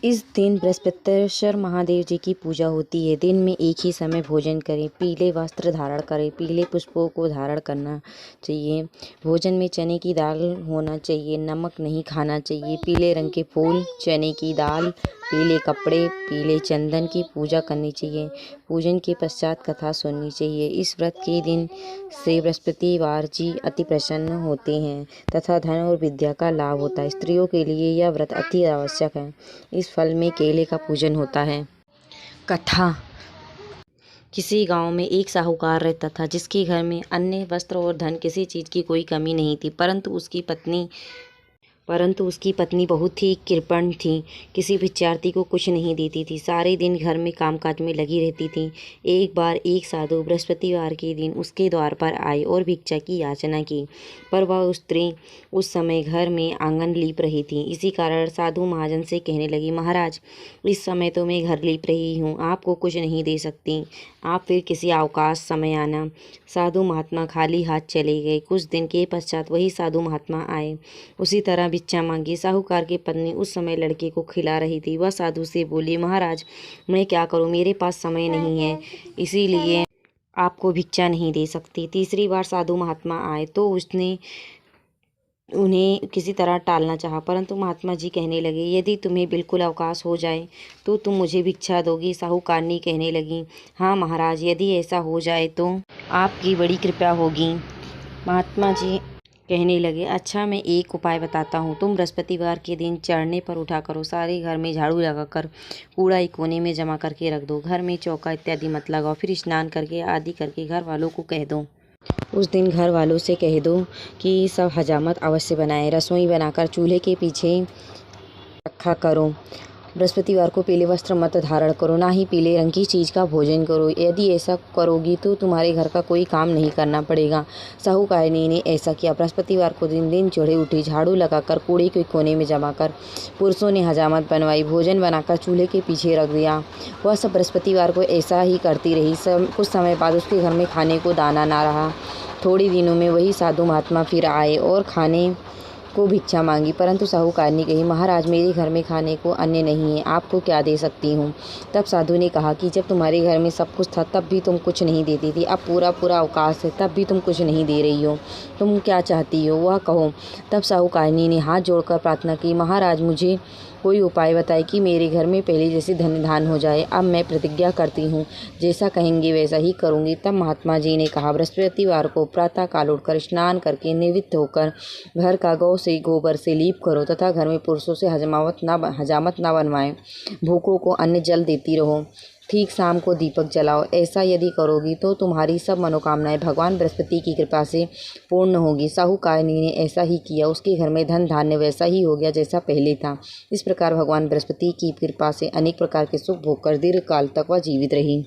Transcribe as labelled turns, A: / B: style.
A: इस दिन बृहस्पतिश्वर महादेव जी की पूजा होती है। दिन में एक ही समय भोजन करें, पीले वस्त्र धारण करें, पीले पुष्पों को धारण करना चाहिए। भोजन में चने की दाल होना चाहिए, नमक नहीं खाना चाहिए। पीले रंग के फूल, चने की दाल, पीले कपड़े, पीले चंदन की पूजा करनी चाहिए। पूजन के पश्चात कथा सुननी चाहिए। इस व्रत के दिन से बृहस्पतिवार जी अति प्रसन्न होते हैं तथा धन और विद्या का लाभ होता है। स्त्रियों के लिए यह व्रत अति आवश्यक है। इस फल में केले का पूजन होता है। कथा। किसी गांव में एक साहूकार रहता था जिसके घर में अन्न, वस्त्र और धन किसी चीज की कोई कमी नहीं थी, परंतु उसकी पत्नी बहुत ही कृपण थी। किसी विद्यार्थी को कुछ नहीं देती थी, सारे दिन घर में कामकाज में लगी रहती थी। एक बार एक साधु बृहस्पतिवार के दिन उसके द्वार पर आए और भिक्षा की याचना की, पर वह स्त्री उस समय घर में आंगन लीप रही थी। इसी कारण साधु महाजन से कहने लगी, महाराज, इस समय तो मैं घर लीप रही हूँ, आपको कुछ नहीं दे सकती, आप फिर किसी अवकाश समय आना। साधु महात्मा खाली हाथ चले गए। कुछ दिन के पश्चात वही साधु महात्मा आए, उसी तरह भिक्षा मांगी। साहूकार की पत्नी उस समय लड़के को खिला रही थी। वह साधु से बोली, महाराज, मैं क्या करूं, मेरे पास समय नहीं है, इसीलिए आपको भिक्षा नहीं दे सकती। तीसरी बार साधु महात्मा आए तो उसने उन्हें किसी तरह टालना चाहा, परंतु महात्मा जी कहने लगे, यदि तुम्हें बिल्कुल अवकाश हो जाए तो तुम मुझे भिक्षा दोगी। साहूकारनी कहने लगी, हाँ महाराज, यदि ऐसा हो जाए तो आपकी बड़ी कृपा होगी। महात्मा जी कहने लगे, अच्छा, मैं एक उपाय बताता हूँ। तुम बृहस्पतिवार के दिन चढ़ने पर उठा करो, सारे घर में झाड़ू लगाकर कूड़ा एक कोने में जमा करके रख दो, घर में चौका इत्यादि मत लगाओ, फिर स्नान करके आदि करके घर वालों को कह दो। उस दिन घर वालों से कह दो कि सब हजामत अवश्य बनाएं, रसोई बनाकर चूल्हे के पीछे रखा करो। बृहस्पतिवार को पीले वस्त्र मत धारण करो, ना ही पीले रंग की चीज़ का भोजन करो। यदि ऐसा करोगी तो तुम्हारे घर का कोई काम नहीं करना पड़ेगा। साहूकारनी ने ऐसा किया। बृहस्पतिवार को दिन चढ़े उठी, झाड़ू लगाकर कूड़े के कोने में जमा कर पुरुषों ने हजामत बनवाई, भोजन बनाकर चूल्हे के पीछे रख दिया। वह सब बृहस्पतिवार को ऐसा ही करती रही। कुछ समय बाद उसके घर में खाने को दाना ना रहा। थोड़े दिनों में वही साधु महात्मा फिर आए और खाने को भिक्षा मांगी, परंतु साहूकारनी कही, महाराज, मेरे घर में खाने को अन्न नहीं है, आपको क्या दे सकती हूँ। तब साधु ने कहा कि जब तुम्हारे घर में सब कुछ था तब भी तुम कुछ नहीं देती थी, अब पूरा अवकाश है तब भी तुम कुछ नहीं दे रही हो, तुम क्या चाहती हो वह कहो। तब साहूकारनी ने हाथ जोड़कर प्रार्थना की, महाराज, मुझे कोई उपाय बताए कि मेरे घर में पहले जैसे धन धान हो जाए। अब मैं प्रतिज्ञा करती हूँ, जैसा कहेंगे वैसा ही करूँगी। तब महात्मा जी ने कहा, बृहस्पतिवार को प्रातः काल उठकर स्नान करके निवृत्त होकर घर का गौ से गोबर से लीप करो तथा घर में पुरुषों से हजामत ना बनवाएं। भूखों को अन्न जल देती रहो। ठीक शाम को दीपक जलाओ। ऐसा यदि करोगी तो तुम्हारी सब मनोकामनाएं भगवान बृहस्पति की कृपा से पूर्ण होगी। साहूकारनी ने ऐसा ही किया। उसके घर में धन धान्य वैसा ही हो गया जैसा पहले था। इस प्रकार भगवान बृहस्पति की कृपा से अनेक प्रकार के सुख भोग कर दीर्घ काल तक वह जीवित रही।